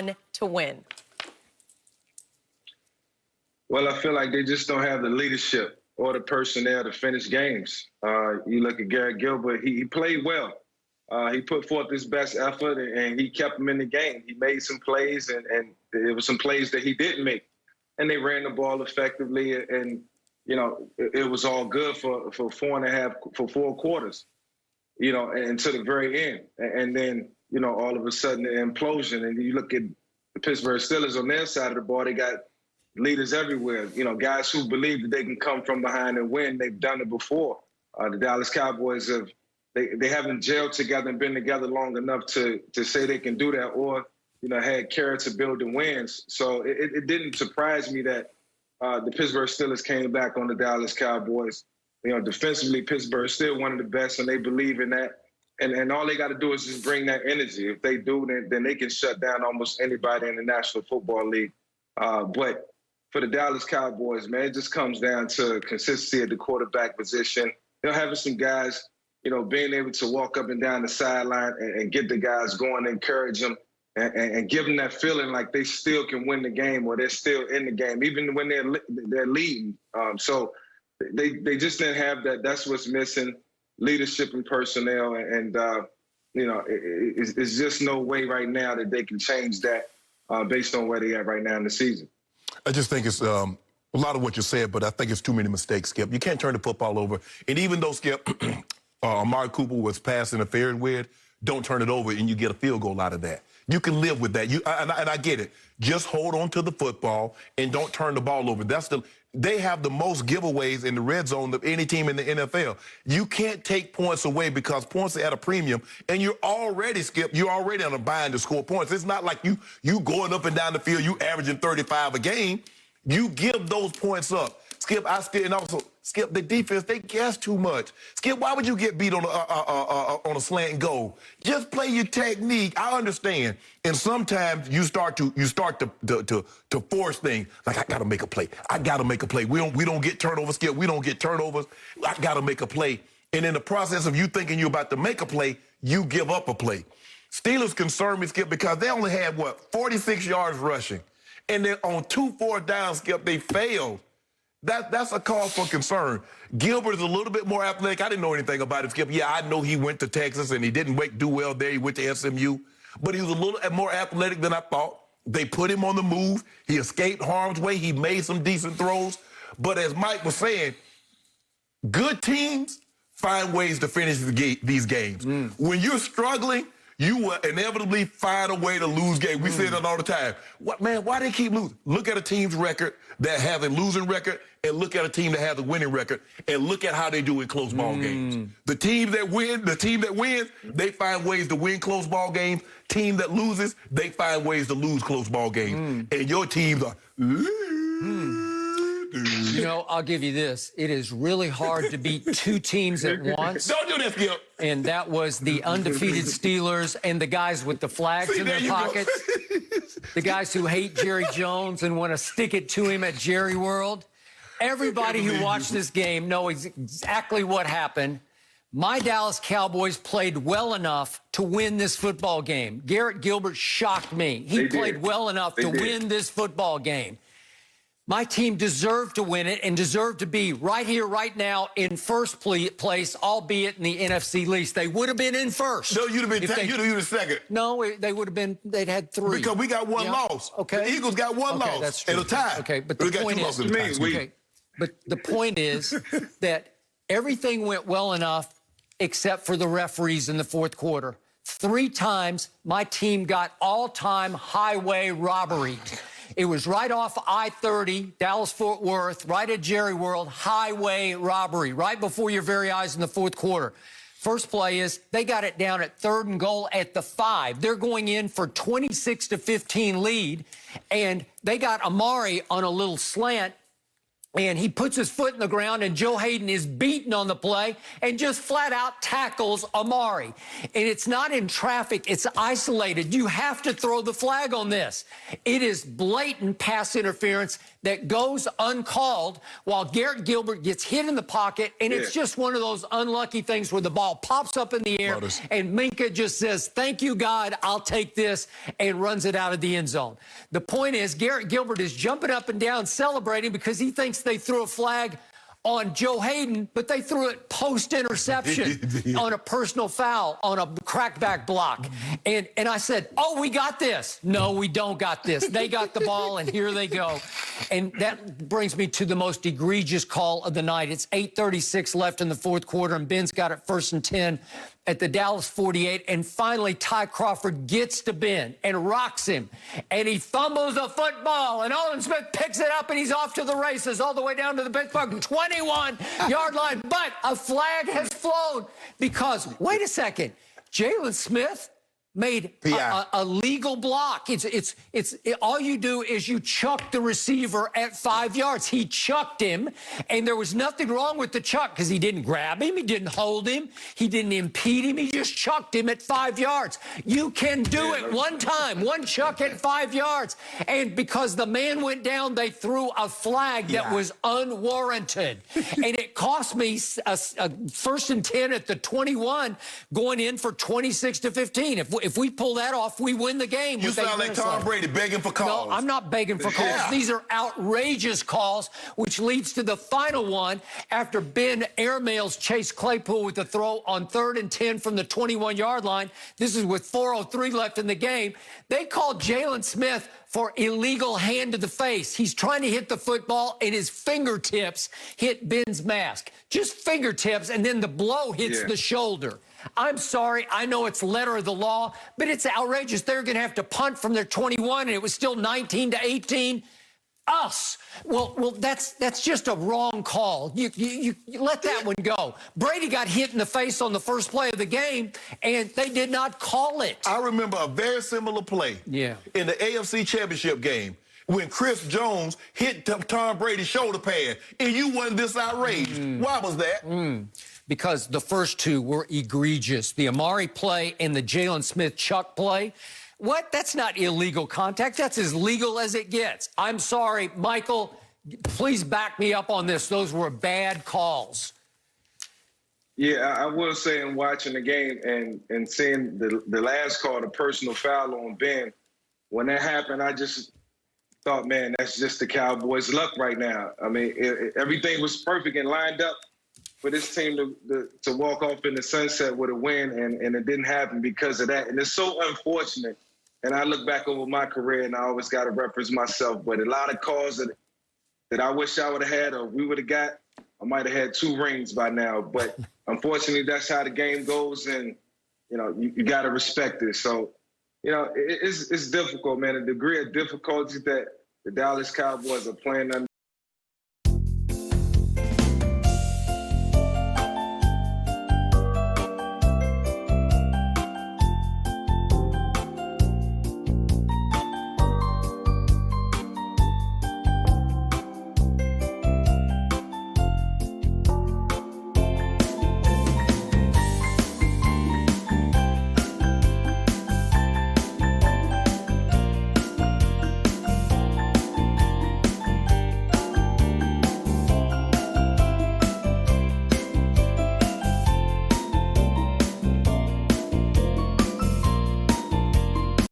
on to win? Well, I feel like they just don't have the leadership or the personnel to finish games. You look at Garrett Gilbert, he played well. He put forth his best effort, and he kept them in the game. He made some plays, and there were some plays that he didn't make. And they ran the ball effectively, and, you know, it was all good for 4 quarters, you know, and to the very end. And then, you know, all of a sudden the implosion. And you look at the Pittsburgh Steelers on their side of the ball, they got leaders everywhere, you know, guys who believe that they can come from behind and win. They've done it before. The Dallas Cowboys they haven't gelled together and been together long enough to say they can do that, or, you know, had character building wins. So it didn't surprise me that the Pittsburgh Steelers came back on the Dallas Cowboys. You know, defensively, Pittsburgh is still one of the best, and they believe in that. And all they got to do is just bring that energy. If they do, then they can shut down almost anybody in the National Football League. But for the Dallas Cowboys, man, it just comes down to consistency at the quarterback position. They're having some guys, you know, being able to walk up and down the sideline and get the guys going, encourage them, and give them that feeling like they still can win the game, or they're still in the game, even when they're leading. So they just didn't have that. That's what's missing, leadership and personnel. And you know, it's just no way right now that they can change that based on where they are right now in the season. I just think it's a lot of what you said, but I think it's too many mistakes, Skip. You can't turn the football over. And even though, Skip, Amari Cooper was pass interfered with, don't turn it over and you get a field goal out of that. You can live with that. And I get it. Just hold on to the football and don't turn the ball over. They have the most giveaways in the red zone of any team in the NFL. You can't take points away because points are at a premium, and you're already, Skip, you're already on a bind to score points. It's not like you going up and down the field, you averaging 35 a game. You give those points up. Skip, and also, Skip, the defense, they guess too much. Skip, why would you get beat on a slant and go? Just play your technique. I understand. And sometimes you start to force things. Like, I gotta make a play. I gotta make a play. We don't get turnovers, Skip. We don't get turnovers. I gotta make a play. And in the process of you thinking you're about to make a play, you give up a play. Steelers concern me, Skip, because they only had, 46 yards rushing. And then on 2 4th downs, Skip, they failed. That's a cause for concern. Gilbert is a little bit more athletic. I didn't know anything about him, Skip. Yeah, I know he went to Texas and he didn't do well there. He went to SMU. But he was a little more athletic than I thought. They put him on the move. He escaped harm's way. He made some decent throws. But as Mike was saying, good teams find ways to finish these games. When you're struggling, you will inevitably find a way to lose games. We say that all the time. Why they keep losing? Look at a team's record that has a losing record, and look at a team that has a winning record, and look at how they do in close ball games. The team that wins, they find ways to win close ball games. Team that loses, they find ways to lose close ball games. And your teams are... You know, I'll give you this. It is really hard to beat two teams at once. Don't do that, Skip. And that was the undefeated Steelers and the guys with the flags in their pockets. The guys who hate Jerry Jones and want to stick it to him at Jerry World. Everybody who watched this game knows exactly what happened. My Dallas Cowboys played well enough to win this football game. Garrett Gilbert shocked me. He played well enough to win this football game. My team deserved to win it and deserved to be right here, right now, in first place, albeit in the NFC least. They would have been in first. No, you'd have been second. No, they would have been, they'd had 3. Because we got one loss. Okay. The Eagles got one loss. That's true. And a tie. Okay, but the point is, but the point is that everything went well enough except for the referees in the 4th quarter. 3 times my team got all-time highway robbery. It was right off I-30, Dallas-Fort Worth, right at Jerry World, highway robbery, right before your very eyes in the 4th quarter. First play is they got it down at 3rd and goal at the 5. They're going in for 26-15 lead, and they got Amari on a little slant, and he puts his foot in the ground, and Joe Hayden is beaten on the play and just flat out tackles Amari. And it's not in traffic, it's isolated. You have to throw the flag on this. It is blatant pass interference that goes uncalled while Garrett Gilbert gets hit in the pocket, and it's just one of those unlucky things where the ball pops up in the air, and Minka just says, "Thank you, God, I'll take this," and runs it out of the end zone. The point is, Garrett Gilbert is jumping up and down celebrating because he thinks they threw a flag on Joe Hayden, but they threw it post-interception on a personal foul, on a crackback block. And I said, "Oh, we got this." No, we don't got this. They got the ball, and here they go. And that brings me to the most egregious call of the night. It's 8:36 left in the fourth quarter, and Ben's got it 1st and 10 at the Dallas 48, and finally Ty Crawford gets to Ben and rocks him, and he fumbles a football, and Olin Smith picks it up, and he's off to the races all the way down to the Pittsburgh 21-yard line. But a flag has flown because, wait a second, Jalen Smith made a legal block. All you do is you chuck the receiver at 5 yards. He chucked him, and there was nothing wrong with the chuck because he didn't grab him, he didn't hold him, he didn't impede him, he just chucked him at 5 yards. You can do it one time, one chuck at 5 yards. And because the man went down, they threw a flag that was unwarranted. And it cost me a 1st and 10 at the 21, going in for 26-15. If we pull that off, we win the game. You sound like Tom Brady begging for calls. No, I'm not begging for calls. These are outrageous calls, which leads to the final one after Ben airmails Chase Claypool with the throw on 3rd and 10 from the 21-yard line. This is with 4:03 left in the game. They called Jalen Smith for illegal hand to the face. He's trying to hit the football, and his fingertips hit Ben's mask. Just fingertips, and then the blow hits the shoulder. I'm sorry, I know it's letter of the law, but it's outrageous. They're going to have to punt from their 21, and it was still 19-18. Us. Well, that's just a wrong call. You let that one go. Brady got hit in the face on the first play of the game, and they did not call it. I remember a very similar play in the AFC Championship game when Chris Jones hit Tom Brady's shoulder pad, and you wasn't this outraged. Why was that? Because the first two were egregious. The Amari play and the Jalen Smith Chuck play. What? That's not illegal contact. That's as legal as it gets. I'm sorry, Michael, please back me up on this. Those were bad calls. Yeah, I will say in watching the game and seeing the last call, the personal foul on Ben, when that happened, I just thought, man, that's just the Cowboys' luck right now. I mean, everything was perfect and lined up for this team to walk off in the sunset with a win, and it didn't happen because of that. And it's so unfortunate. And I look back over my career, and I always got to reference myself. But a lot of calls that I wish I would have had or we would have got, I might have had 2 rings by now. But unfortunately, that's how the game goes, and, you know, you got to respect it. So, you know, it's difficult, man. The degree of difficulty that the Dallas Cowboys are playing under